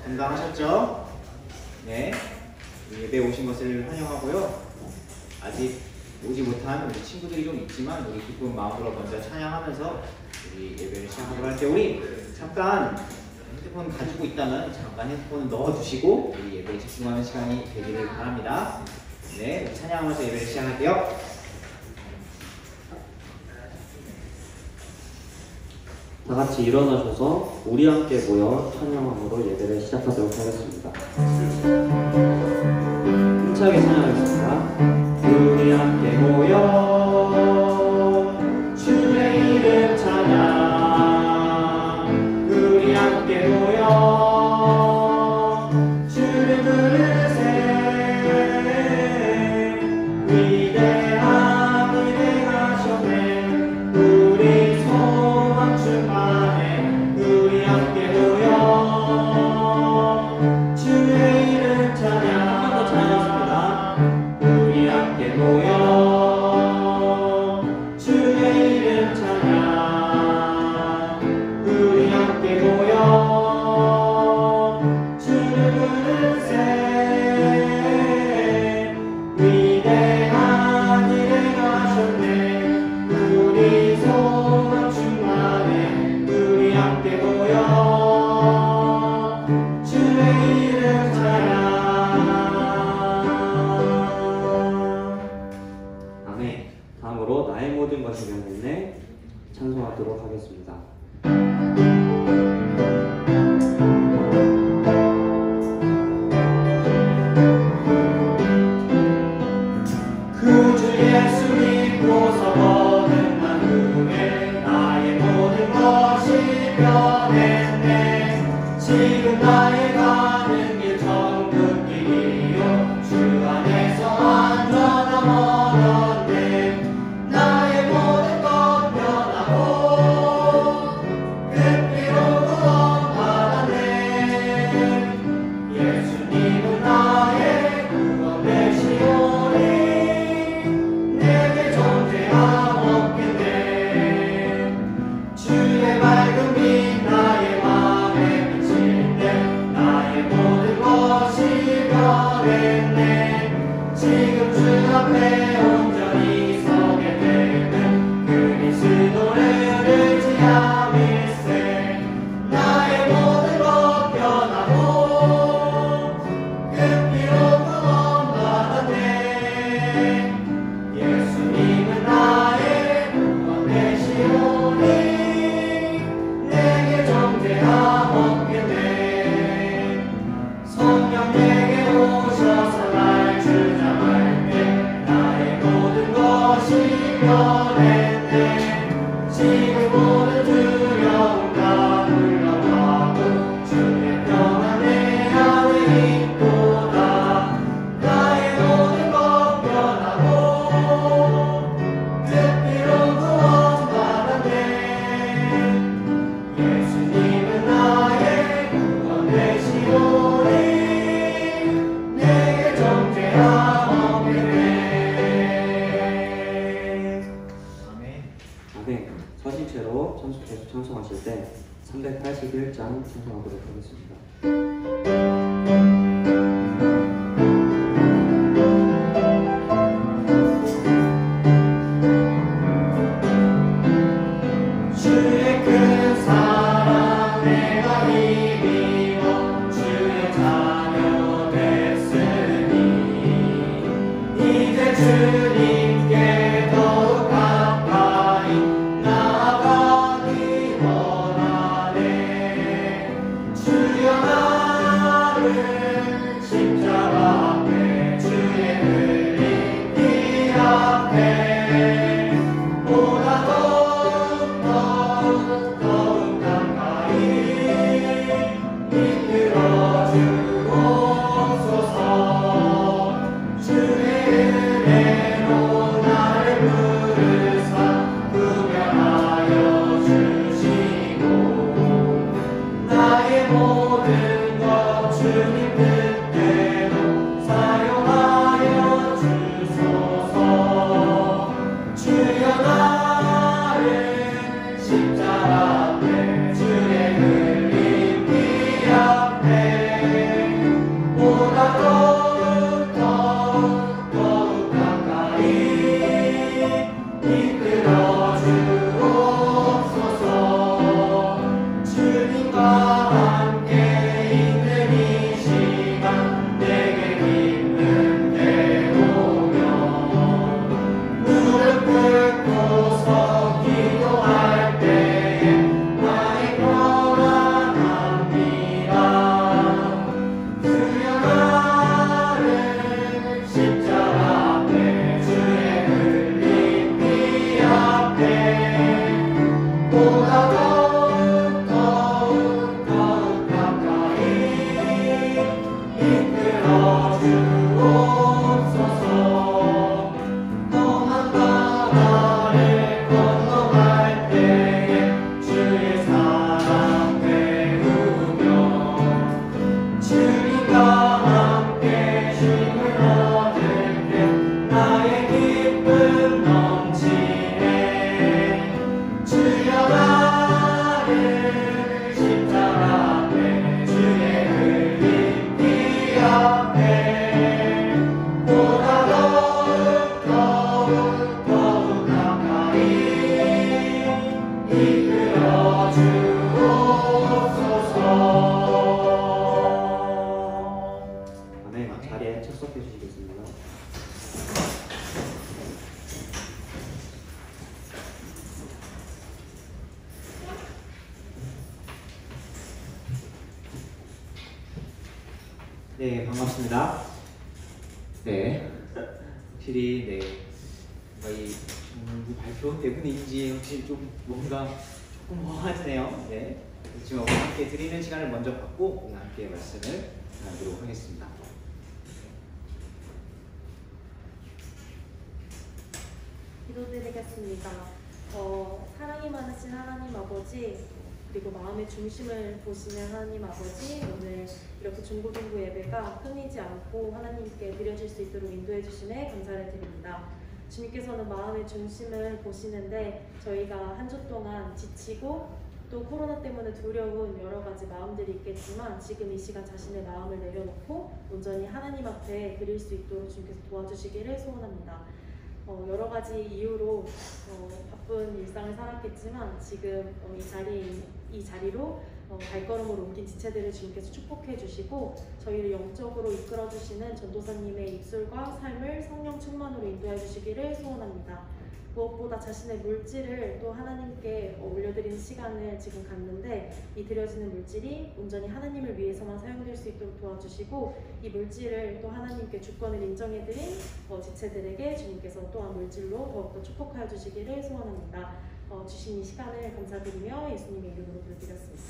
건강하셨죠? 네, 예배 오신 것을 환영하고요. 아직 오지 못한 우리 친구들이 좀 있지만 우리 기쁜 마음으로 먼저 찬양하면서 우리 예배를 시작하도록 할게요. 우리 잠깐 핸드폰 가지고 있다면 잠깐 핸드폰을 넣어두시고 우리 예배에 집중하는 시간이 되기를 바랍니다. 네, 찬양하면서 예배를 시작할게요. 다 같이 일어나셔서 우리 함께 모여 찬양함으로 예배를 시작하도록 하겠습니다. 힘차게 찬양하겠습니다. 우리 함께 모여 주의 이름 찬양. 우리 함께 모여 주를 부르세. 위대한 일을 하셨네. 우리 소망 충만해. 우리 함께 모여 주의 이름 찬양. 한 번 더 찬양하겠습니다. 우리 함께 모여 주의 이름 찬양. 우리 함께 모여 주를 부르세. 위대한 일을 하셨네. 우리 소망 충만해. 우리 함께 모여 주의 이름 찬양. 아멘. 다음으로 나의 모든 것이 변했네 찬송하도록 하겠습니다. 구주 예수 믿고서 거듭난 후에 나의 모든 것이 변했네. 지금 나의 가는 길 천국 길이요 주 안에서 안전함 얻었네. 나의 모든 것 변하고 그 피로 구원받았네. 예수님은 나의 구원 되시오니 내게 존재함 없겠네. 주의 밝은 빛 나의 맘에 비칠 때 나의 모든 것이 변했네. 지금 주 앞에 온전히 서게 되는 그리스도를 의지함일세. 나의 모든 것 변하고 그 피로 구원받았네. 예수님은 나의 구원 되시오니 내게 존재함 없겠네. 성령 내게 오셔서 날 주장할 때 나의 모든 것이 변했네. 지금 모든 두려움 다 물러가고 주의 평안 내 안에 있도다. 나의 모든 것 변하고 그 피로 구원받았네. 예수님은 나의 구원 되시오니 내게 존재함 없겠네. 아멘. 아멘. 서신 채로 계속 찬송하실 때 381장 찬송하도록 하겠습니다. 주의 큰 사랑 내가 힘입어 주의 자녀 됐으니 이제 주님께 더욱 가까이 나아가기 원하네. 주여 나를 십자가 앞에 주의 흘린 피 앞에 보다 더욱 가까이 이끌어 주옵소서. 주의 은혜로 나를 부르사 구별하여 주시고 나의 모든 것 주님 뜻대로 사용하여 주소서. 주여 나를 십자가 앞에 주의 흘린 피 앞에 자리에 착석해 주시겠습니다. 네, 반갑습니다. 네, 확실히 네, 뭔가 이 발표 때문인지 혹시 좀 뭔가 조금 허하네요. 네, 그렇지만 오늘 함께 드리는 시간을 먼저 갖고 오늘 함께 말씀을 나누도록 하겠습니다. 기도드리겠습니다. 사랑이 많으신 하나님 아버지, 그리고 마음의 중심을 보시는 하나님 아버지, 오늘 이렇게 중고등부 예배가 끊이지 않고 하나님께 드려질 수 있도록 인도해 주심에 감사를 드립니다. 주님께서는 마음의 중심을 보시는데 저희가 한 주 동안 지치고 또 코로나 때문에 두려운 여러 가지 마음들이 있겠지만 지금 이 시간 자신의 마음을 내려놓고 온전히 하나님 앞에 드릴 수 있도록 주님께서 도와주시기를 소원합니다. 여러 가지 이유로 바쁜 일상을 살았겠지만 지금 이 자리로 발걸음을 옮긴 지체들을 주님께서 축복해 주시고 저희를 영적으로 이끌어 주시는 전도사님의 입술과 삶을 성령 충만으로 인도해 주시기를 소원합니다. 무엇보다 자신의 물질을 또 하나님께 올려드리는 시간을 지금 갖는데 이 드려지는 물질이 온전히 하나님을 위해서만 사용될 수 있도록 도와주시고 이 물질을 또 하나님께 주권을 인정해드린 지체들에게 주님께서 또한 물질로 더욱더 축복하여 주시기를 소원합니다. 주신 이 시간을 감사드리며 예수님의 이름으로 기도드렸습니다.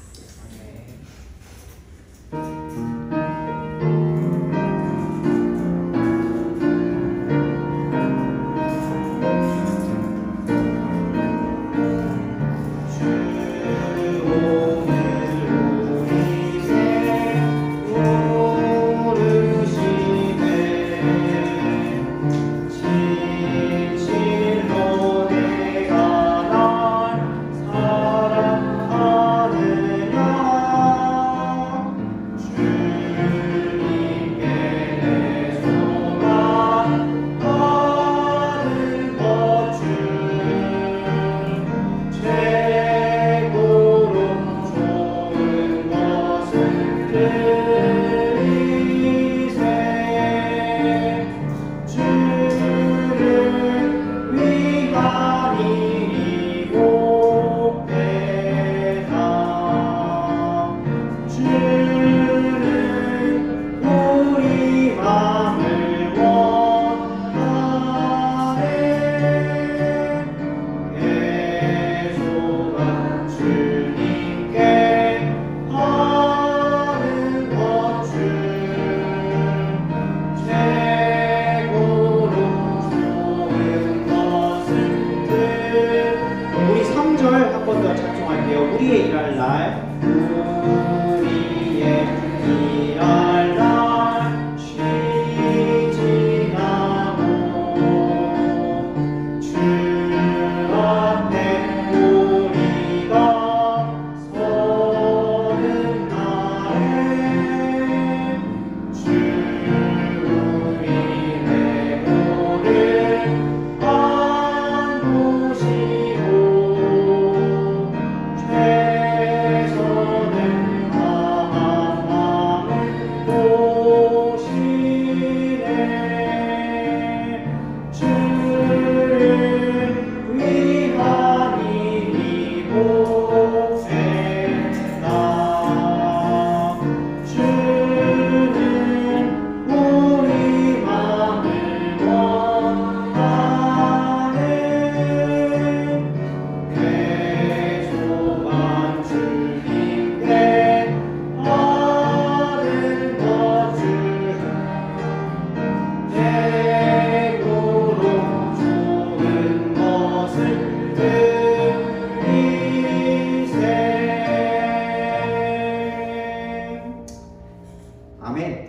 아멘.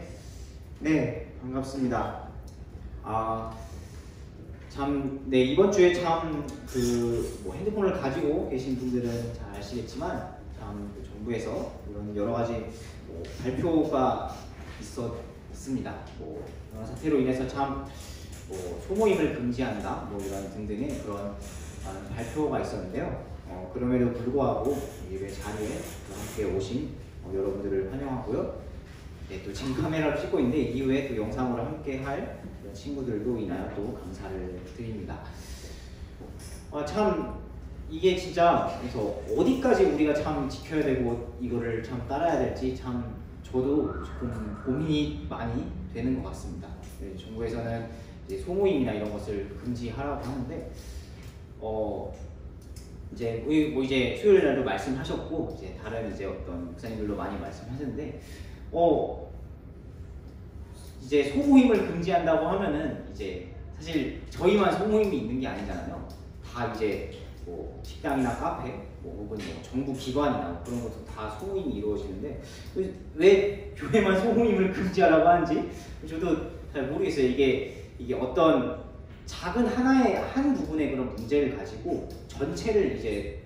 네, 반갑습니다. 네, 이번 주에 참 뭐 핸드폰을 가지고 계신 분들은 잘 아시겠지만 그 정부에서 이런 여러 가지 뭐 발표가 있습니다. 뭐 이런 사태로 인해서 뭐 소모임을 금지한다, 뭐 이런 등등의 그런 발표가 있었는데요. 그럼에도 불구하고 예배 자리에 함께 오신 여러분들을 환영하고요. 네, 또 지금 카메라로 찍고 있는데 이후에 또 영상으로 함께 할 친구들도 인하여 또 감사를 드립니다. 참 이게 진짜 그래서 어디까지 우리가 참 지켜야 되고 이거를 참 따라야 될지 참 저도 조금 고민이 많이 되는 것 같습니다. 네, 정부에서는 이제 소모임이나 이런 것을 금지하라고 하는데 이제 이제 수요일 날도 말씀하셨고 이제 다른 이제 어떤 목사님들도 많이 말씀하셨는데 이제 소모임을 금지한다고 하면은 이제 사실 저희만 소모임이 있는 게 아니잖아요. 다 이제 뭐 식당이나 카페, 뭐 혹은 뭐 정부 기관이나 그런 것도 다 소모임이 이루어지는데 왜 교회만 소모임을 금지하라고 하는지 저도 잘 모르겠어요. 이게 어떤 작은 한 부분의 그런 문제를 가지고 전체를 이제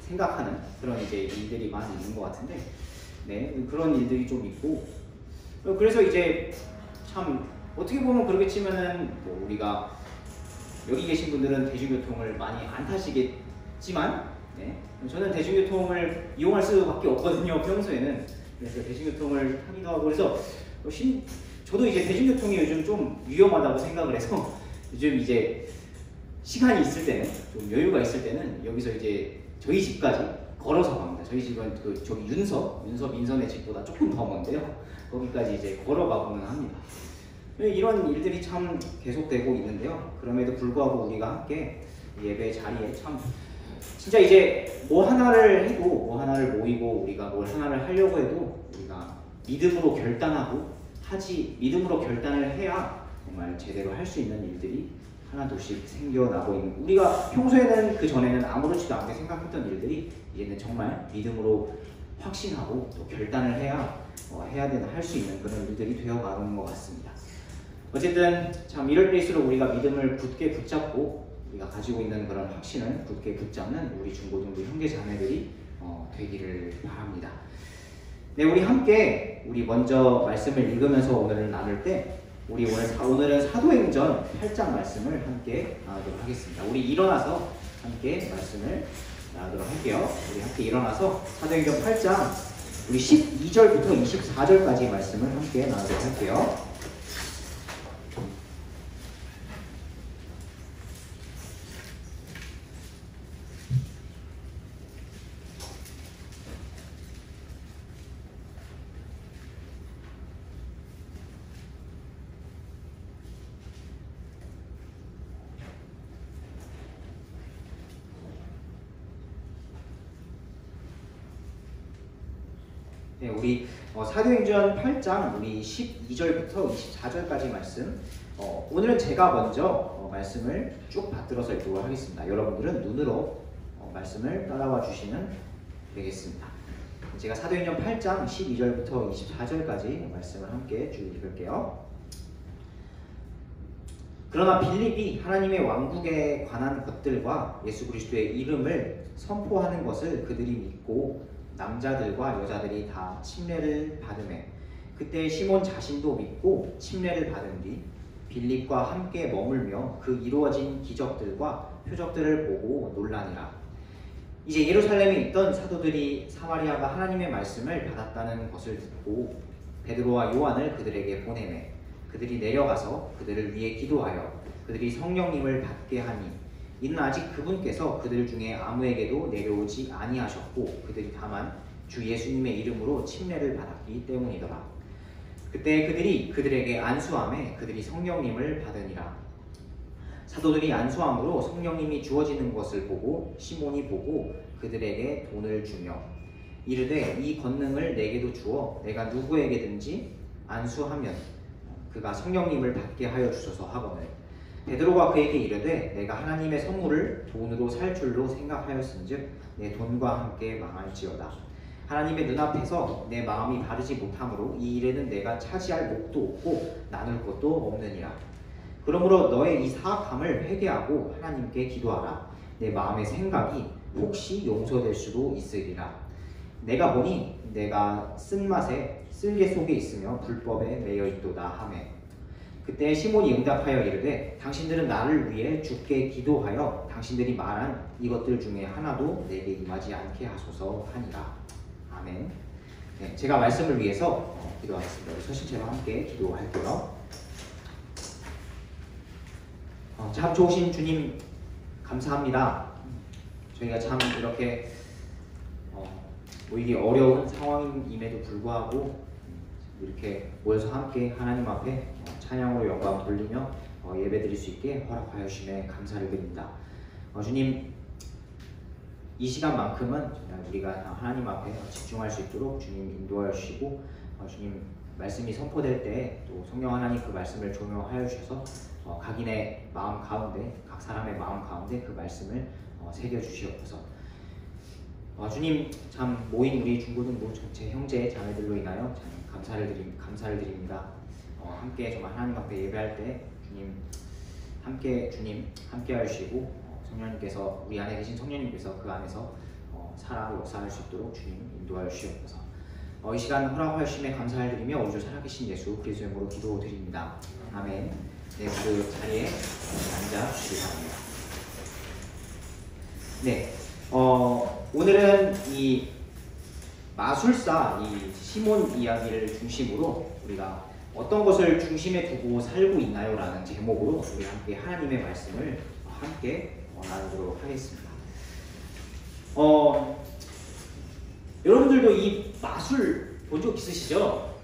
생각하는 그런 이제 일들이 많이 있는 것 같은데, 네, 그런 일들이 좀 있고, 그래서 이제 참 어떻게 보면 그러겠지만은 뭐 우리가 여기 계신 분들은 대중교통을 많이 안 타시겠지만, 네, 저는 대중교통을 이용할 수밖에 없거든요, 평소에는. 그래서 대중교통을 타기도 하고 그래서 저도 이제 대중교통이 요즘 좀 위험하다고 생각을 해서 요즘 이제 시간이 있을 때는 좀 여유가 있을 때는 여기서 이제 저희 집까지 걸어서 갑니다. 저희 집은 저기 윤섭 인선의 집보다 조금 더 먼데요. 거기까지 이제 걸어가고는 합니다. 이런 일들이 참 계속되고 있는데요. 그럼에도 불구하고 우리가 함께 예배 자리에 참 진짜 이제 뭐 하나를 해도 뭐 하나를 모이고 우리가 뭘 하나를 하려고 해도 우리가 믿음으로 결단을 해야 정말 제대로 할 수 있는 일들이 하나둘씩 생겨나고 있는, 우리가 평소에는 그 전에는 아무렇지도 않게 생각했던 일들이 이제는 정말 믿음으로 확신하고 또 결단을 해야 할 수 있는 그런 일들이 되어가는 것 같습니다. 어쨌든 참 이럴 때일수록 우리가 믿음을 굳게 붙잡고 우리가 가지고 있는 그런 확신을 굳게 붙잡는 우리 중고등부 형제 자매들이 되기를 바랍니다. 네, 우리 함께 먼저 말씀을 읽으면서 오늘 나눌 때 오늘은 사도행전 8장 말씀을 함께 나누도록 하겠습니다. 우리 일어나서 함께 말씀을 나누도록 할게요. 우리 함께 일어나서 사도행전 8장 우리 12절부터 24절까지 말씀을 함께 나누도록 할게요. 네, 우리 사도행전 8장 우리 12절부터 24절까지 말씀, 오늘은 제가 먼저 말씀을 쭉 받들어서 읽도록 하겠습니다. 여러분들은 눈으로 말씀을 따라와 주시면 되겠습니다. 제가 사도행전 8장 12절부터 24절까지 말씀을 함께 쭉 읽을게요. 그러나 빌립이 하나님의 왕국에 관한 것들과 예수 그리스도의 이름을 선포하는 것을 그들이 믿고 남자들과 여자들이 다 침례를 받으매 그때 시몬 자신도 믿고 침례를 받은 뒤 빌립과 함께 머물며 그 이루어진 기적들과 표적들을 보고 놀라니라. 이제 예루살렘에 있던 사도들이 사마리아가 하나님의 말씀을 받았다는 것을 듣고 베드로와 요한을 그들에게 보내매 그들이 내려가서 그들을 위해 기도하여 그들이 성령님을 받게 하니 이는 아직 그분께서 그들 중에 아무에게도 내려오지 아니하셨고 그들이 다만 주 예수님의 이름으로 침례를 받았기 때문이더라. 그때 그들이 그들에게 안수하매 그들이 성령님을 받으니라. 사도들이 안수함으로 성령님이 주어지는 것을 보고 시몬이 보고 그들에게 돈을 주며 이르되 이 권능을 내게도 주어 내가 누구에게든지 안수하면 그가 성령님을 받게 하여 주소서 하거늘 베드로가 그에게 이르되 내가 하나님의 선물을 돈으로 살 줄로 생각하였은즉 내 돈과 함께 망할지어다. 하나님의 눈앞에서 내 마음이 바르지 못하므로 이 일에는 내가 차지할 몫도 없고 나눌 것도 없느니라. 그러므로 너의 이 사악함을 회개하고 하나님께 기도하라. 내 마음의 생각이 혹시 용서될 수도 있으리라. 내가 보니 내가 쓴맛에 쓸개 속에 있으며 불법에 매여 있도다 하매. 그때 시몬이 응답하여 이르되 당신들은 나를 위해 주께 기도하여 당신들이 말한 이것들 중에 하나도 내게 임하지 않게 하소서 하니라. 아멘. 네, 제가 말씀을 위해서 기도하겠습니다. 우리 서신체와 함께 기도할게요. 참 좋으신 주님 감사합니다. 저희가 참 이렇게 모이기 어려운 상황임에도 불구하고 이렇게 모여서 함께 하나님 앞에 찬양으로 영광 돌리며 예배드릴 수 있게 허락하여 주심에 감사를 드립니다. 주님, 이 시간만큼은 정말 우리가 하나님 앞에 집중할 수 있도록 주님 인도하여 주시고, 주님 말씀이 선포될 때 또 성령 하나님 그 말씀을 조명하여 주셔서 각인의 마음 가운데, 각 사람의 마음 가운데 그 말씀을 새겨 주시옵소서. 주님, 참 모인 우리 중고등부 전체 형제 자매들로 인하여 참 감사를 드립니다. 함께 정말 하나님 앞에 예배할 때 주님 함께 하시고 성령님께서 우리 안에 계신 성령님께서 그 안에서 살아 역사할 수 있도록 주님 인도하여 주시옵소서. 이 시간 허락하여 주심에 감사를 드리며 우리 주 살아계신 예수 그리스도의 이름으로 기도드립니다. 아멘. 네, 그 자리에 앉아 주시기 바랍니다. 네, 오늘은 이 마술사 이 시몬 이야기를 중심으로 우리가 어떤 것을 중심에 두고 살고 있나요? 라는 제목으로 우리 함께 하나님의 말씀을 함께 나누도록 하겠습니다. 여러분들도 이 마술 본 적 있으시죠?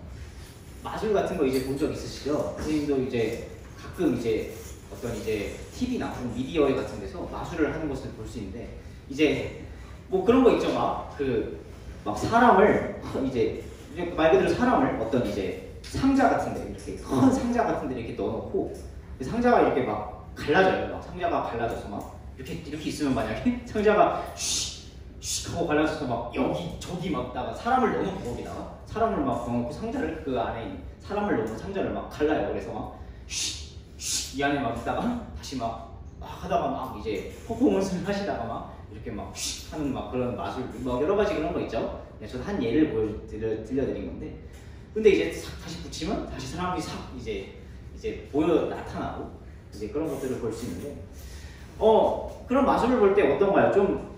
마술 같은 거 이제 본 적 있으시죠? 선생님도 이제 가끔 이제 어떤 이제 TV나 미디어 같은 데서 마술을 하는 것을 볼 수 있는데, 이제 뭐 그런 거 있죠. 막 사람을 이제 말 그대로 사람을 어떤 이제 상자 같은데 이렇게 큰 상자 같은데 이렇게 넣어놓고 상자가 이렇게 막 갈라져요. 막 상자가 갈라져서 막 이렇게 있으면 만약에 상자가 슉 하고 갈라져서 막 여기 저기 막 다가 사람을 넣어놓고 거기다가 사람을 막 넣어놓고 상자를 그 안에 사람을 넣는 상자를 막 갈라요. 그래서 막 이 안에 막 있다가 다시 막 하다가 막 이제 퍼포먼스를 하시다가 막 이렇게 막 하는 막 그런 마술 막 여러 가지 그런 거 있죠. 저도 한 예를 들려드린 건데, 근데 이제 싹 다시 붙이면 다시 사람이 싹 이제 보여 나타나고 이제 그런 것들을 볼 수 있는데, 그런 마술을 볼 때 어떤가요? 좀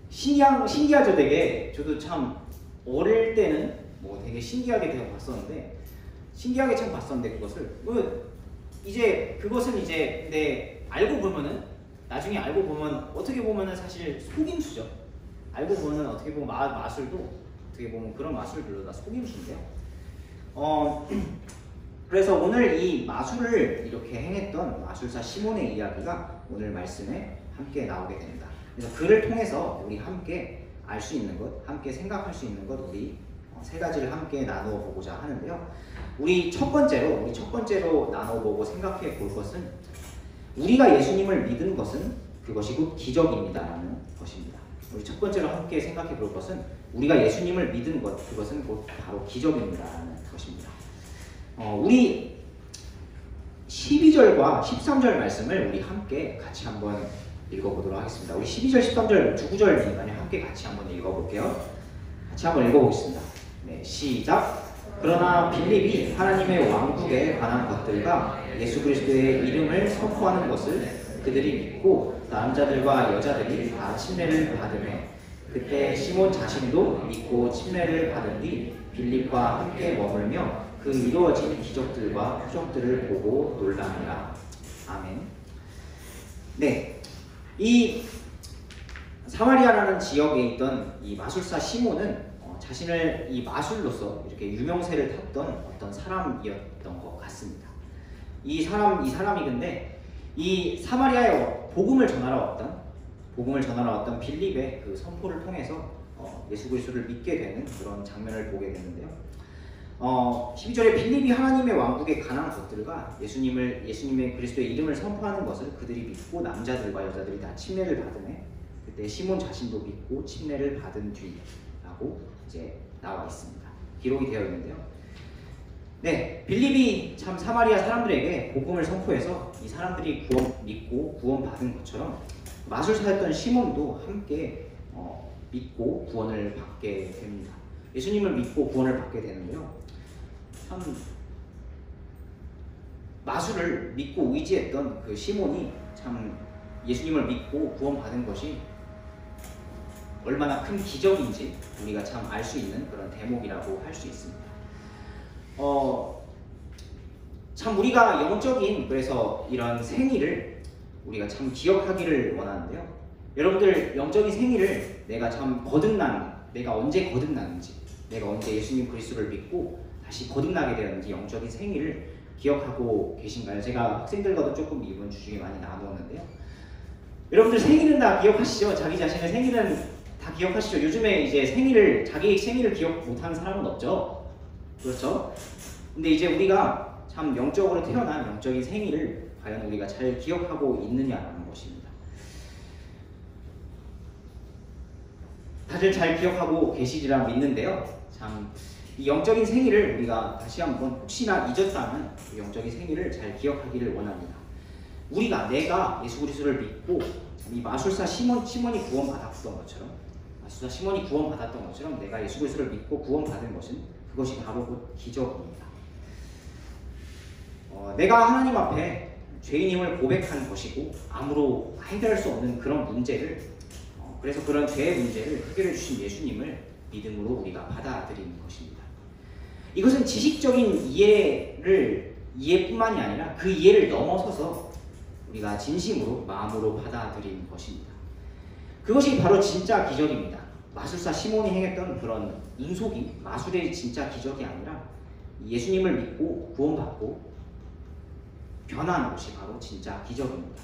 신기하죠. 되게 저도 참 어릴 때는 뭐 되게 신기하게 되어 봤었는데, 신기하게 참 봤었는데 그것을 이제 그것은 이제 근데 알고 보면은 나중에 알고 보면 어떻게 보면은 사실 속임수죠. 알고 보면은 어떻게 보면 마술도 어떻게 보면 그런 마술들도 다 속임수인데요. 그래서 오늘 이 마술을 이렇게 행했던 마술사 시몬의 이야기가 오늘 말씀에 함께 나오게 됩니다. 그래서 그를 통해서 우리 함께 알 수 있는 것, 함께 생각할 수 있는 것, 우리 세 가지를 함께 나누어 보고자 하는데요. 우리 첫 번째로 나눠보고 생각해 볼 것은, 우리가 예수님을 믿은 것은 그것이 곧 기적입니다라는 것입니다. 우리 첫 번째로 함께 생각해 볼 것은 우리가 예수님을 믿은 것, 그것은 곧 바로 기적입니다라는 것입니다. 우리 12절과 13절 말씀을 우리 함께 같이 한번 읽어보도록 하겠습니다. 우리 12절, 13절 두 구절이니까요. 함께 같이 한번 읽어볼게요. 같이 한번 읽어보겠습니다. 네, 시작! 그러나 빌립이 하나님의 왕국에 관한 것들과 예수 그리스도의 이름을 선포하는 것을 그들이 믿고 남자들과 여자들이 다 침례를 받으며, 그때 시몬 자신도 믿고 침례를 받은 뒤 빌립과 함께 머물며 그 이루어진 기적들과 표적들을 보고 놀라니라. 아멘. 네, 이 사마리아라는 지역에 있던 이 마술사 시몬은 자신을 이 마술로서 이렇게 유명세를 탔던 어떤 사람이었던 것 같습니다. 이 사람이 근데 이 사마리아에 복음을 전하러 왔던 빌립의 그 선포를 통해서 예수 그리스도를 믿게 되는 그런 장면을 보게 되는데요. 12절에 빌립이 하나님의 왕국에 관한 것들과 예수님의 그리스도의 이름을 선포하는 것을 그들이 믿고 남자들과 여자들이 다 침례를 받으며, 그때 시몬 자신도 믿고 침례를 받은 뒤라고 라고 이제 나와 있습니다. 기록이 되어 있는데요. 네, 빌립이 참 사마리아 사람들에게 복음을 선포해서 이 사람들이 믿고 구원받은 것처럼 마술사였던 시몬도 함께 믿고 구원을 받게 됩니다. 예수님을 믿고 구원을 받게 되는데요. 참 마술을 믿고 의지했던 그 시몬이 참 예수님을 믿고 구원받은 것이 얼마나 큰 기적인지 우리가 참 알 수 있는 그런 대목이라고 할 수 있습니다. 참 우리가 영적인 그래서 이런 생일을 우리가 참 기억하기를 원하는데요. 여러분들 영적인 생일을 내가 언제 거듭났는지, 내가 언제 예수님 그리스도를 믿고 다시 거듭나게 되었는지 영적인 생일을 기억하고 계신가요? 제가 학생들과도 조금 이번 주 중에 많이 나누었는데요. 여러분들 생일은 다 기억하시죠? 자기 자신의 생일은 다 기억하시죠? 요즘에 이제 자기 생일을 기억 못하는 사람은 없죠? 그렇죠? 근데 이제 우리가 참 영적으로 태어난 영적인 생일을 과연 우리가 잘 기억하고 있느냐라는 것입니다. 다들 잘 기억하고 계시리라 믿는데요. 참 이 영적인 생일을 우리가 다시 한번 혹시나 잊었다면 그 영적인 생일을 잘 기억하기를 원합니다. 내가 예수 그리스도를 믿고 이 마술사 시몬이 구원받았던 것처럼 내가 예수 그리스도를 믿고 구원받은 것은 그것이 바로 곧 기적입니다. 내가 하나님 앞에 죄인임을 고백한 것이고 아무로 해결할 수 없는 그런 문제를 그래서 그런 죄의 문제를 해결해 주신 예수님을 믿음으로 우리가 받아들이는 것입니다. 이것은 지식적인 이해뿐만이 아니라 그 이해를 넘어서서 우리가 진심으로 마음으로 받아들이는 것입니다. 그것이 바로 진짜 기적입니다. 마술사 시몬이 행했던 그런 눈속임, 마술의 진짜 기적이 아니라 예수님을 믿고 구원받고 변하는 것이 바로 진짜 기적입니다.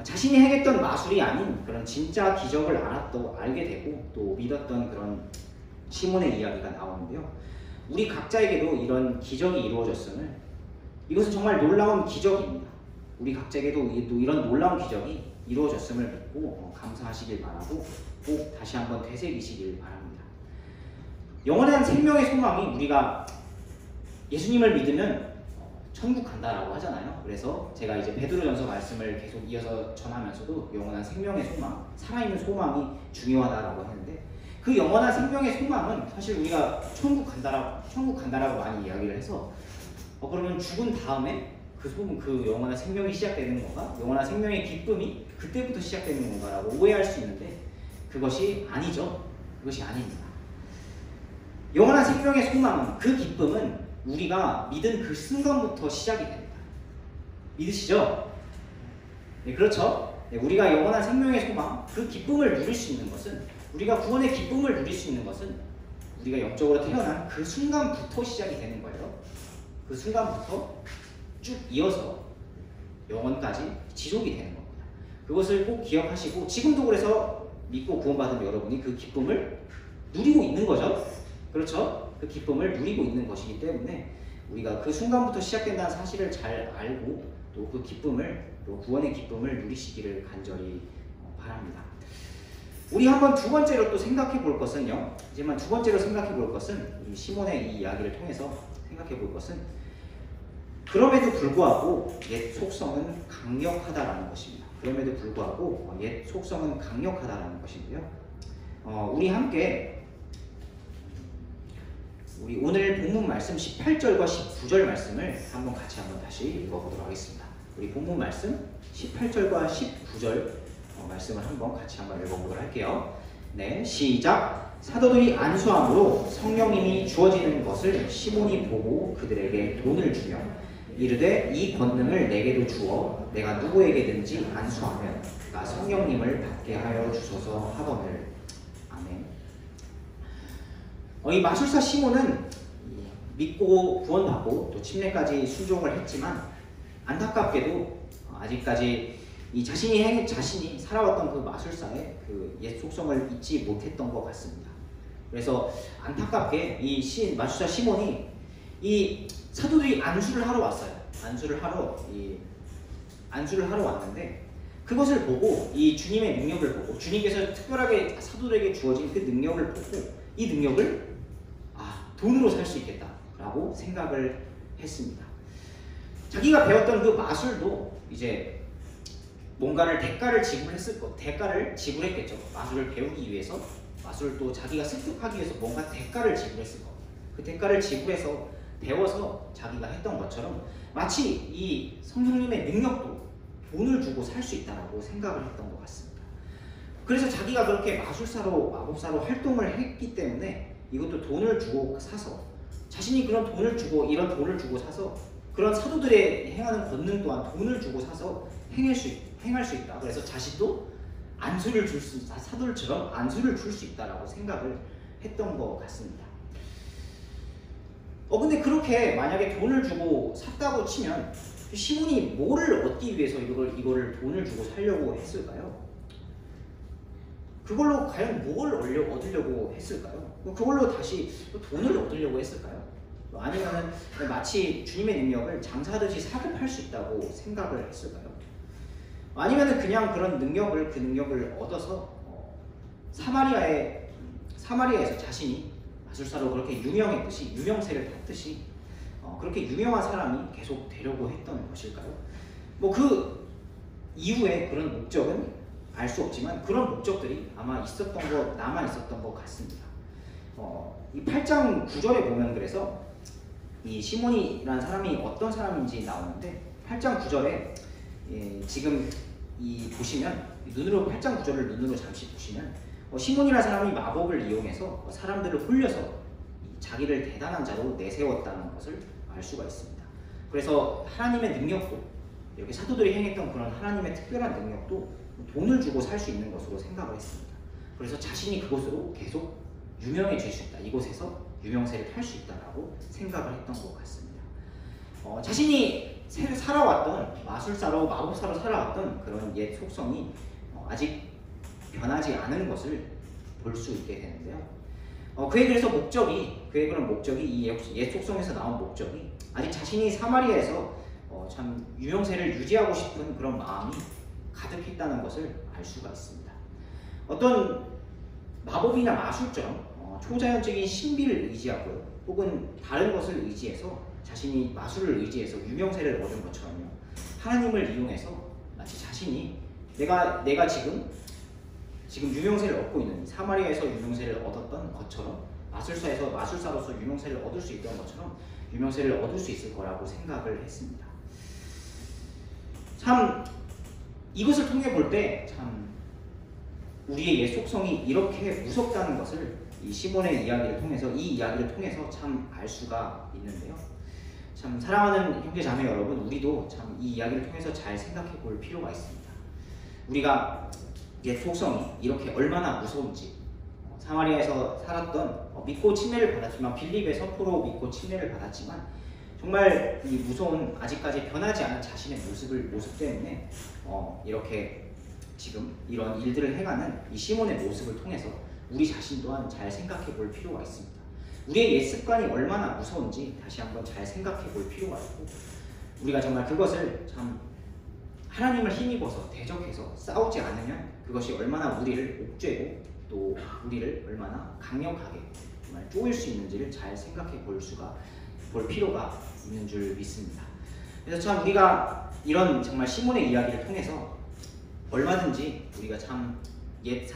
자신이 행했던 마술이 아닌 그런 진짜 기적을 알게 되고 또 믿었던 그런 시몬의 이야기가 나오는데요. 우리 각자에게도 이런 기적이 이루어졌음을, 이것은 정말 놀라운 기적입니다. 우리 각자에게도 이런 놀라운 기적이 이루어졌음을 믿고 감사하시길 바라고 꼭 다시 한번 되새기시길 바랍니다. 영원한 생명의 소망이 우리가 예수님을 믿으면 천국 간다라고 하잖아요. 그래서 제가 이제 베드로전서 말씀을 계속 이어서 전하면서도 영원한 생명의 소망, 살아있는 소망이 중요하다라고 했는데 그 영원한 생명의 소망은 사실 우리가 천국 간다라고 많이 이야기를 해서 그러면 죽은 다음에 그 영원한 생명이 시작되는 건가? 영원한 생명의 기쁨이 그때부터 시작되는 건가라고 오해할 수 있는데 그것이 아니죠. 그것이 아닙니다. 영원한 생명의 소망은, 그 기쁨은 우리가 믿은 그 순간부터 시작이 됩니다. 믿으시죠? 네, 그렇죠? 네, 우리가 영원한 생명의 소망, 그 기쁨을 누릴 수 있는 것은, 우리가 구원의 기쁨을 누릴 수 있는 것은 우리가 영적으로 태어난 그 순간부터 시작이 되는 거예요. 그 순간부터 쭉 이어서 영원까지 지속이 되는 겁니다. 그것을 꼭 기억하시고 지금도 그래서 믿고 구원받은 여러분이 그 기쁨을 누리고 있는 거죠. 그렇죠? 그 기쁨을 누리고 있는 것이기 때문에 우리가 그 순간부터 시작된다는 사실을 잘 알고 또 그 기쁨을, 또 구원의 기쁨을 누리시기를 간절히 바랍니다. 우리 한번 두 번째로 또 생각해 볼 것은요. 이제만 두 번째로 생각해 볼 것은 이 시몬의 이 이야기를 통해서 생각해 볼 것은 그럼에도 불구하고 옛 속성은 강력하다라는 것입니다. 그럼에도 불구하고 옛 속성은 강력하다라는 것인데요. 우리 함께 우리 오늘 본문 말씀 18절과 19절 말씀을 한번 같이 다시 읽어보도록 하겠습니다. 우리 본문 말씀 18절과 19절 말씀을 같이 읽어보도록 할게요. 네, 시작. 사도들이 안수함으로 성령님이 주어지는 것을 시몬이 보고 그들에게 돈을 주며 이르되 이 권능을 내게도 주어 내가 누구에게든지 안수하면 그가 성령님을 받게 하여 주소서 하거늘. 아멘. 이 마술사 시몬은 믿고 구원받고 또 침례까지 순종을 했지만 안타깝게도 아직까지 이 자신이 살아왔던 그 마술사의 그 옛 속성을 잊지 못했던 것 같습니다. 그래서 안타깝게 이 마술사 시몬이 이 사도들이 안수를 하러 왔어요. 안수를 하러 왔는데 그것을 보고 이 주님의 능력을 보고 주님께서 특별하게 사도들에게 주어진 그 능력을 보고 이 능력을 돈으로 살 수 있겠다라고 생각을 했습니다. 자기가 배웠던 그 마술도 이제 뭔가를 대가를 지불했겠죠. 마술을 배우기 위해서, 마술도 자기가 습득하기 위해서 뭔가 대가를 지불했을 겁니다. 그 대가를 지불해서 배워서 자기가 했던 것처럼 마치 이 성령님의 능력도 돈을 주고 살 수 있다고 생각을 했던 것 같습니다. 그래서 자기가 그렇게 마술사로, 마법사로 활동을 했기 때문에 이것도 돈을 주고 사서, 자신이 그런 돈을 주고, 이런 돈을 주고 사서 그런 사도들의 행하는 권능 또한 돈을 주고 사서 행할 수 있다. 그래서 자신도 사도들처럼 안수를 줄 수 있다라고 생각을 했던 것 같습니다. 근데 그렇게 만약에 돈을 주고 샀다고 치면 시몬이 뭐를 얻기 위해서 이거를 돈을 주고 살려고 했을까요? 그걸로 과연 뭘 얻으려고 했을까요? 그걸로 다시 돈을 얻으려고 했을까요? 아니면 마치 주님의 능력을 장사하듯이 사급할 수 있다고 생각을 했을까요? 아니면 그냥 그 능력을 얻어서 사마리아에서 자신이 마술사로 그렇게 유명했듯이, 유명세를 탔듯이 그렇게 유명한 사람이 계속 되려고 했던 것일까요? 그 이후에 그런 목적은 알 수 없지만 그런 목적들이 아마 남아 있었던 것 같습니다. 이 8장 9절에 보면 그래서 이 시몬이라는 사람이 어떤 사람인지 나오는데 8장 9절에 지금 보시면 8장 9절을 눈으로 잠시 보시면 시몬이라는 사람이 마법을 이용해서 사람들을 홀려서 자기를 대단한 자로 내세웠다는 것을 알 수가 있습니다. 그래서 하나님의 능력도, 이렇게 사도들이 행했던 그런 하나님의 특별한 능력도 돈을 주고 살 수 있는 것으로 생각을 했습니다. 그래서 자신이 그곳으로 계속 유명해질 수 있다, 이곳에서 유명세를 탈 수 있다라고 생각을 했던 것 같습니다. 자신이 살아왔던, 마술사로, 마법사로 살아왔던 그런 옛 속성이 아직 변하지 않은 것을 볼 수 있게 되는데요. 그의 그런 목적이, 이 옛 속성에서 나온 목적이 아직 자신이 사마리아에서 참 유명세를 유지하고 싶은 그런 마음이 가득했다는 것을 알 수가 있습니다. 어떤 마법이나 마술처럼 초자연적인 신비를 의지하고요, 혹은 다른 것을 의지해서, 자신이 마술을 의지해서 유명세를 얻은 것처럼요, 하나님을 이용해서 마치 자신이 내가 지금 유명세를 얻고 있는, 사마리아에서 유명세를 얻었던 것처럼, 마술사로서 유명세를 얻을 수 있던 것처럼 유명세를 얻을 수 있을 거라고 생각을 했습니다. 참 이것을 통해 볼 때 참 우리의 옛 속성이 이렇게 무섭다는 것을 이 시몬의 이야기를 통해서 참 알 수가 있는데요. 참 사랑하는 형제 자매 여러분, 우리도 참 이 이야기를 통해서 잘 생각해 볼 필요가 있습니다. 우리가 옛 속성이 이렇게 얼마나 무서운지, 사마리아에서 살았던, 믿고 침례를 받았지만, 빌립의 선포로 믿고 침례를 받았지만, 정말 이 무서운, 아직까지 변하지 않은 자신의 모습 때문에 이렇게 지금 이런 일들을 행하는 이 시몬의 모습을 통해서 우리 자신 또한 잘 생각해 볼 필요가 있습니다. 우리의 옛 습관이 얼마나 무서운지 다시 한번 잘 생각해 볼 필요가 있고, 우리가 정말 그것을 참 하나님을 힘입어서 대적해서 싸우지 않으면 그것이 얼마나 우리를 옥죄고 또 우리를 얼마나 강력하게 정말 쪼일 수 있는지를 잘 생각해 볼 필요가 있는 줄 믿습니다. 그래서 참 우리가 이런 정말 시몬의 이야기를 통해서 얼마든지 우리가 참 옛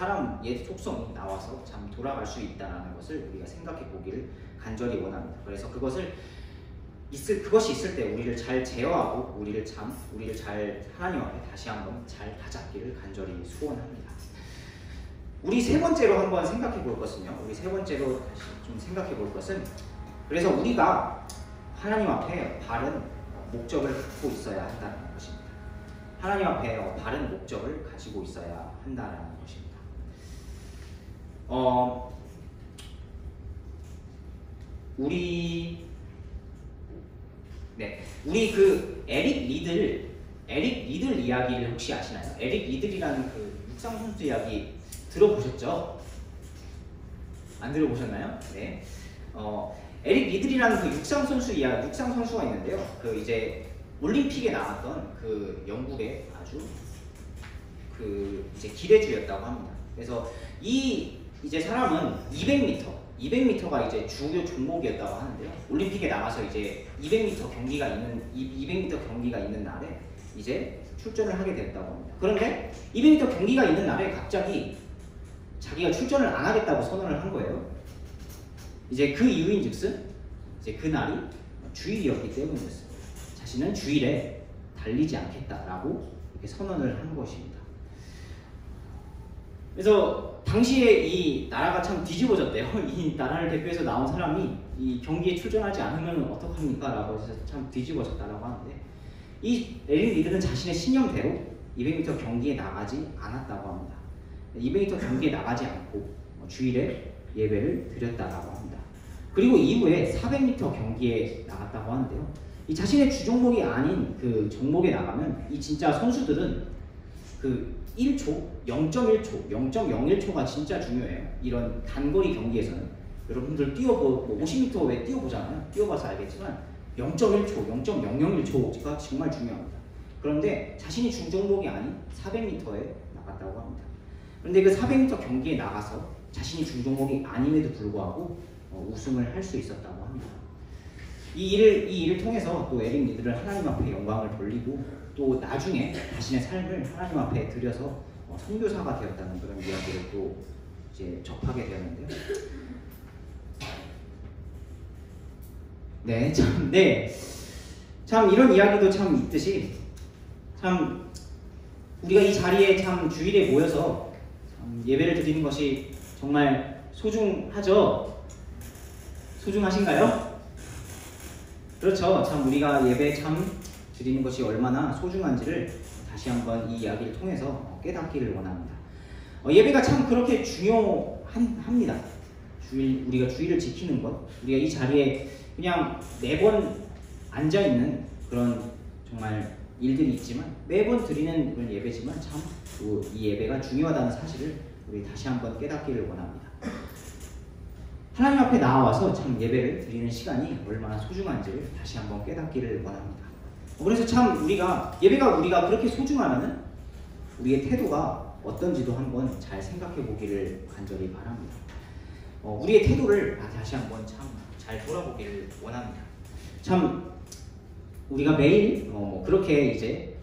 속성이 나와서 참 돌아갈 수 있다는 것을 우리가 생각해 보기를 간절히 원합니다. 그래서 그것이 있을 때 우리를 잘 제어하고 우리를 잘 하나님 앞에 다시 한번 잘 다잡기를 간절히 소원합니다. 우리 세 번째로 한번 생각해 볼 것은요. 그래서 우리가 하나님 앞에 바른 목적을 갖고 있어야 한다는 것입니다. 하나님 앞에 바른 목적을 가지고 있어야 한다는 것입니다. 우리 그 에릭 리들 이야기를 혹시 아시나요? 에릭 리들이라는 그 육상 선수 이야기 들어보셨죠? 안 들어보셨나요? 네. 에릭 리들이라는 그 육상 선수가 있는데요. 그 이제 올림픽에 나왔던 그 영국의 아주 그 이제 기대주였다고 합니다. 그래서 이 이제 사람은 200m 200m가 이제 주요 종목이었다고 하는데요. 올림픽에 나가서 이제 200m 경기가 있는 날에 이제 출전을 하게 됐다고 합니다. 그런데 200m 경기가 있는 날에 갑자기 자기가 출전을 안 하겠다고 선언을 한 거예요. 이제 그 이유인즉슨 이제 그 날이 주일이었기 때문이었어요. 자신은 주일에 달리지 않겠다라고 이렇게 선언을 한 것입니다. 그래서 당시에 이 나라가 참 뒤집어졌대요. 이 나라를 대표해서 나온 사람이 이 경기에 출전하지 않으면 어떡합니까? 라고 해서 참 뒤집어졌다라고 하는데, 이 에릭 리들은 자신의 신념대로 200m 경기에 나가지 않았다고 합니다. 200m 경기에 나가지 않고 주일에 예배를 드렸다라고 합니다. 그리고 이후에 400m 경기에 나갔다고 하는데요. 이 자신의 주종목이 아닌 그 종목에 나가면 이 진짜 선수들은 그 1초, 0.1초, 0.01초가 진짜 중요해요. 이런 단거리 경기에서는. 여러분들 50m 왜 뛰어보잖아요. 뛰어봐서 알겠지만 0.1초, 0.001초가 정말 중요합니다. 그런데 자신이 주종목이 아닌 400m에 나갔다고 합니다. 그런데 그 400m 경기에 나가서 자신이 주종목이 아님에도 불구하고 우승을 할 수 있었다고 합니다. 이 일을 통해서 또 에릭 리들은 하나님 앞에 영광을 돌리고 또 나중에 자신의 삶을 하나님 앞에 드려서 선교사가 되었다는 그런 이야기를 또 이제 접하게 되었는데요. 참 이런 이야기도 참 있듯이 참 우리가 이 자리에 참 주일에 모여서 참 예배를 드리는 것이 정말 소중하죠? 소중하신가요? 그렇죠. 참 우리가 예배 참 드리는 것이 얼마나 소중한지를 다시 한번 이 이야기를 통해서 깨닫기를 원합니다. 예배가 참 그렇게 중요합니다. 우리가 주일을 지키는 것, 우리가 이 자리에 그냥 매번 앉아있는 그런 정말 일들이 있지만 매번 드리는 그런 예배지만 참 이 예배가 중요하다는 사실을 우리 다시 한번 깨닫기를 원합니다. 하나님 앞에 나와서 참 예배를 드리는 시간이 얼마나 소중한지를 다시 한번 깨닫기를 원합니다. 그래서 참 예배가 우리가 그렇게 소중하면은 우리의 태도가 어떤지도 한번 잘 생각해 보기를 간절히 바랍니다. 우리의 태도를 다시 한번 참 잘 돌아보기를 원합니다. 참 우리가 매일 그렇게 이제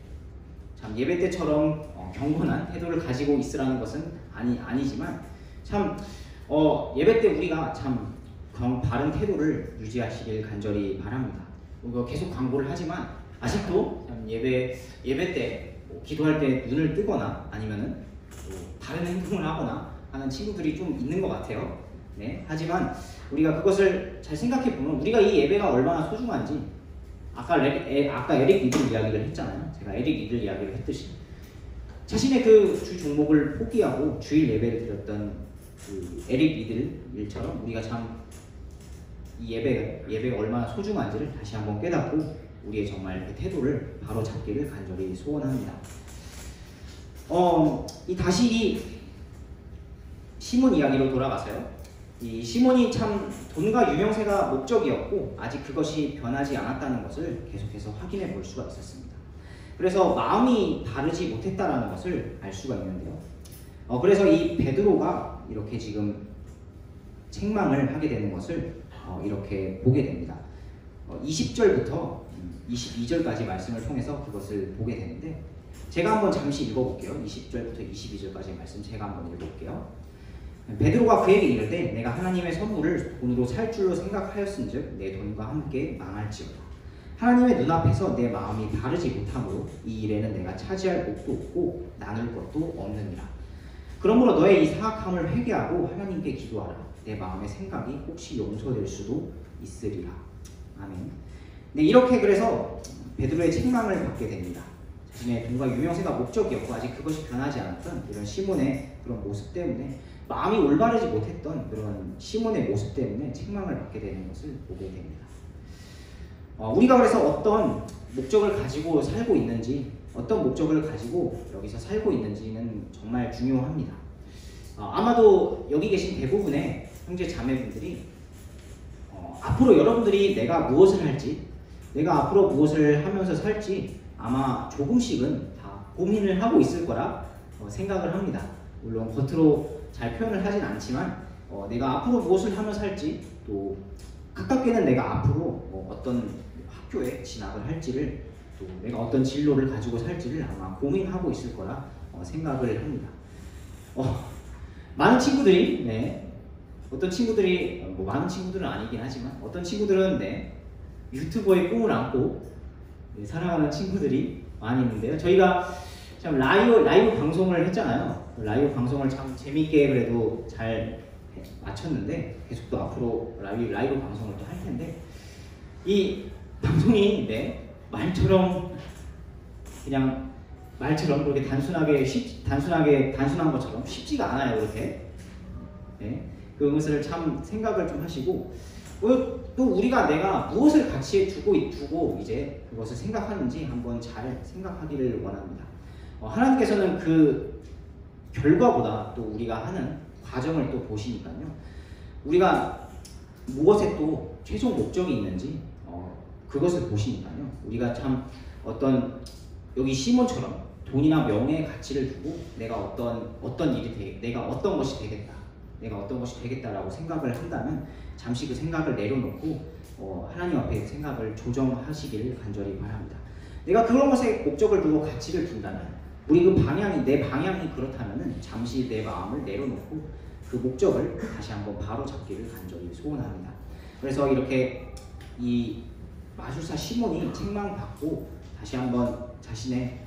참 예배 때처럼 경건한 태도를 가지고 있으라는 것은 아니지만 참 예배 때 우리가 참 바른 태도를 유지하시길 간절히 바랍니다. 우리가 계속 광고를 하지만 아직도 참 예배 때 기도할 때 눈을 뜨거나 아니면은 다른 행동을 하거나 하는 친구들이 좀 있는 것 같아요. 네. 하지만 우리가 그것을 잘 생각해 보면 우리가 이 예배가 얼마나 소중한지 아까 에릭 리들 이야기를 했잖아요. 제가 에릭 리들 이야기를 했듯이 자신의 그 주 종목을 포기하고 주일 예배를 드렸던 그 에릭 리들 일처럼 우리가 참 이 예배가 얼마나 소중한지를 다시 한번 깨닫고 우리의 정말 그 태도를 바로 잡기를 간절히 소원합니다. 다시 이 시몬 이야기로 돌아가서요. 이 시몬이 참 돈과 유명세가 목적이었고 아직 그것이 변하지 않았다는 것을 계속해서 확인해 볼 수가 있었습니다. 그래서 마음이 바르지 못했다라는 것을 알 수가 있는데요. 그래서 이 베드로가 이렇게 지금 책망을 하게 되는 것을 이렇게 보게 됩니다. 20절부터 22절까지 말씀을 통해서 그것을 보게 되는데 제가 한번 잠시 읽어볼게요. 20절부터 22절까지 말씀 제가 한번 읽어볼게요. 베드로가 그에게 이르되 내가 하나님의 선물을 돈으로 살 줄로 생각하였은즉 내 돈과 함께 망할지어다. 하나님의 눈앞에서 내 마음이 바르지 못하므로 이 일에는 내가 차지할 몫도 없고 나눌 것도 없느니라. 그러므로 너의 이 사악함을 회개하고 하나님께 기도하라. 내 마음의 생각이 혹시 용서될 수도 있으리라. 아멘. 네, 이렇게 그래서 베드로의 책망을 받게 됩니다. 자신의 돈과 유명세가 목적이었고 아직 그것이 변하지 않았던 이런 시몬의 그런 모습 때문에 마음이 올바르지 못했던 그런 시몬의 모습 때문에 책망을 받게 되는 것을 보게 됩니다. 우리가 그래서 어떤 목적을 가지고 살고 있는지, 어떤 목적을 가지고 여기서 살고 있는지는 정말 중요합니다. 아마도 여기 계신 대부분의 형제 자매분들이 앞으로 여러분들이 내가 무엇을 할지, 내가 앞으로 무엇을 하면서 살지 아마 조금씩은 다 고민을 하고 있을 거라 생각을 합니다. 물론 겉으로 잘 표현을 하진 않지만 내가 앞으로 무엇을 하며 살지, 또 가깝게는 내가 앞으로 어떤 학교에 진학을 할지를, 또 내가 어떤 진로를 가지고 살지를 아마 고민하고 있을 거라 생각을 합니다. 많은 친구들이, 어떤 친구들이, 많은 친구들은 아니긴 하지만 어떤 친구들은 유튜버의 꿈을 안고 살아가는 친구들이 많이 있는데요. 저희가 참 라이브 방송을 했잖아요. 라이브 방송을 참 재밌게 그래도 잘 마쳤는데, 계속 또 앞으로 라이브 방송을 또 할 텐데, 이 방송이 말처럼 그렇게 단순한 것처럼 쉽지가 않아요. 그렇게 그것을 참 생각을 좀 하시고, 또 우리가 내가 무엇을 가치에 두고 이제 그것을 생각하는지 한번 잘 생각하기를 원합니다. 하나님께서는 그 결과보다 또 우리가 하는 과정을 또 보시니까요. 우리가 무엇에 또 최종 목적이 있는지 그것을 보시니까요. 우리가 참 여기 시몬처럼 돈이나 명예의 가치를 두고 내가 어떤 것이 되겠다라고 생각을 한다면 잠시 그 생각을 내려놓고 하나님 앞에 생각을 조정하시기를 간절히 바랍니다. 내가 그런 것에 목적을 두고 가치를 둔다면, 내 방향이 그렇다면 잠시 내 마음을 내려놓고 그 목적을 다시 한번 바로 잡기를 간절히 소원합니다. 그래서 이렇게 이 마술사 시몬이 책망받고 다시 한번 자신의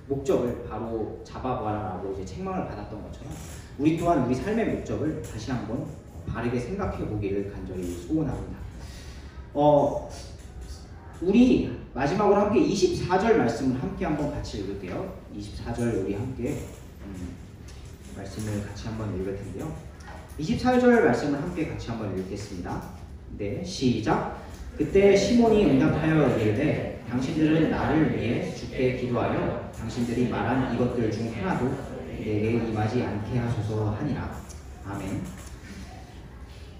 목적을 바로 잡아봐라라고 이제 책망을 받았던 것처럼, 우리 또한 우리 삶의 목적을 다시 한번 바르게 생각해 보기를 간절히 소원합니다. 우리 마지막으로 함께 24절 말씀을 함께 한번 같이 읽을게요. 24절 우리 함께 말씀을 같이 한번 읽을 텐데요. 24절 말씀을 함께 같이 한번 읽겠습니다. 네, 시작. 그때 시몬이 응답하여 이르되 당신들은 나를 위해 주께 기도하여 당신들이 말한 이것들 중 하나도 내게 임하지 않게 하소서 하니라. 아멘.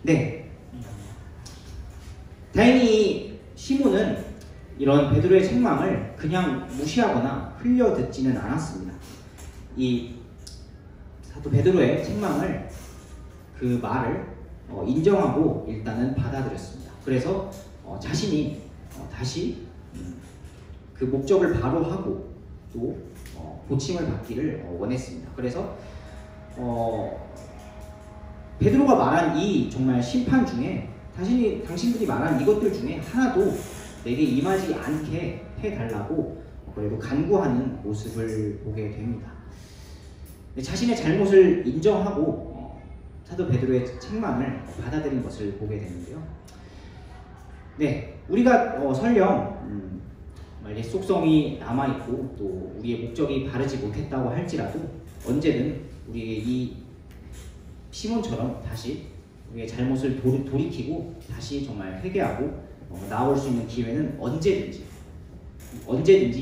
네. 다행히 시몬은 이런 베드로의 책망을 그냥 무시하거나 흘려듣지는 않았습니다. 이 사도 베드로의 책망을, 그 말을 인정하고 일단은 받아들였습니다. 그래서 자신이 다시 그 목적을 바로 하고 또 고침을 받기를 원했습니다. 그래서 베드로가 말한 이 정말 심판 중에 당신들이 말한 이것들 중에 하나도 내게 임하지 않게 해달라고 그리고 간구하는 모습을 보게 됩니다. 자신의 잘못을 인정하고 사도 베드로의 책망을 받아들인 것을 보게 되는데요. 네, 우리가 설령 옛 속성이 남아있고 또 우리의 목적이 바르지 못했다고 할지라도 언제든 우리의 이 시몬처럼 다시 우리의 잘못을 돌이키고 다시 정말 회개하고 나올 수 있는 기회는 언제든지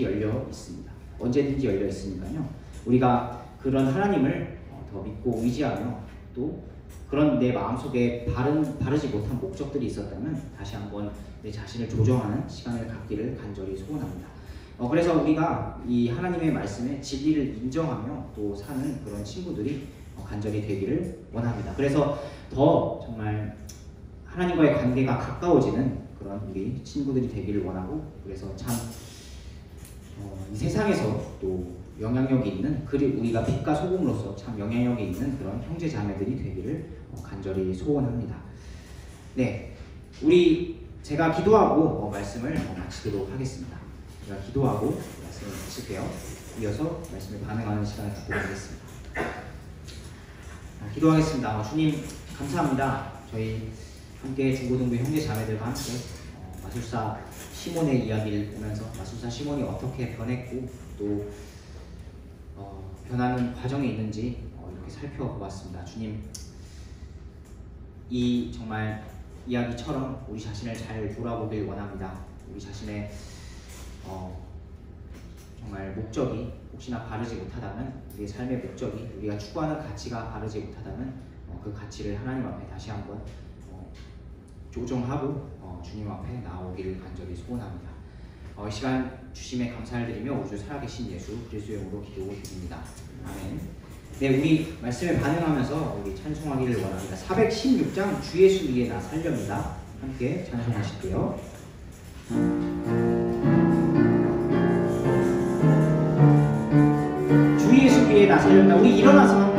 열려 있습니다. 언제든지 열려 있으니까요. 우리가 그런 하나님을 더 믿고 의지하며 또 그런 내 마음속에 바르지 못한 목적들이 있었다면 다시 한번 내 자신을 조정하는 시간을 갖기를 간절히 소원합니다. 그래서 우리가 이 하나님의 말씀에 진리를 인정하며 또 사는 그런 친구들이 간절히 되기를 원합니다. 그래서 더 정말 하나님과의 관계가 가까워지는 그런 우리 친구들이 되기를 원하고, 그래서 참 이 세상에서 또 영향력이 있는, 그리고 우리가 빛과 소금으로서 참 영향력이 있는 그런 형제 자매들이 되기를 간절히 소원합니다. 네, 제가 기도하고 말씀을 마치도록 하겠습니다. 제가 기도하고 말씀을 마칠게요. 이어서 말씀에 반응하는 시간을 갖도록 하겠습니다. 기도하겠습니다. 주님 감사합니다. 저희 함께 중고등부 형제 자매들과 함께 마술사 시몬의 이야기를 보면서 마술사 시몬이 어떻게 변했고 또 변하는 과정에 있는지 이렇게 살펴보았습니다. 주님, 이 정말 이야기처럼 우리 자신을 잘 돌아보길 원합니다. 우리 자신의 정말 목적이 혹시나 바르지 못하다면, 우리의 삶의 목적이, 우리가 추구하는 가치가 바르지 못하다면 그 가치를 하나님 앞에 다시 한번 조정하고 주님 앞에 나오기를 간절히 소원합니다. 이 시간 주심에 감사를 드리며 우주 살아계신 예수 그리스도의 이름으로 기도드립니다. 아멘. 네, 우리 말씀에 반응하면서 우리 찬송하기를 원합니다. 416장 주 예수 위에 나 살렵니다. 함께 찬송하실게요. 주 예수 위에 나 살렵니다. 우리 일어나서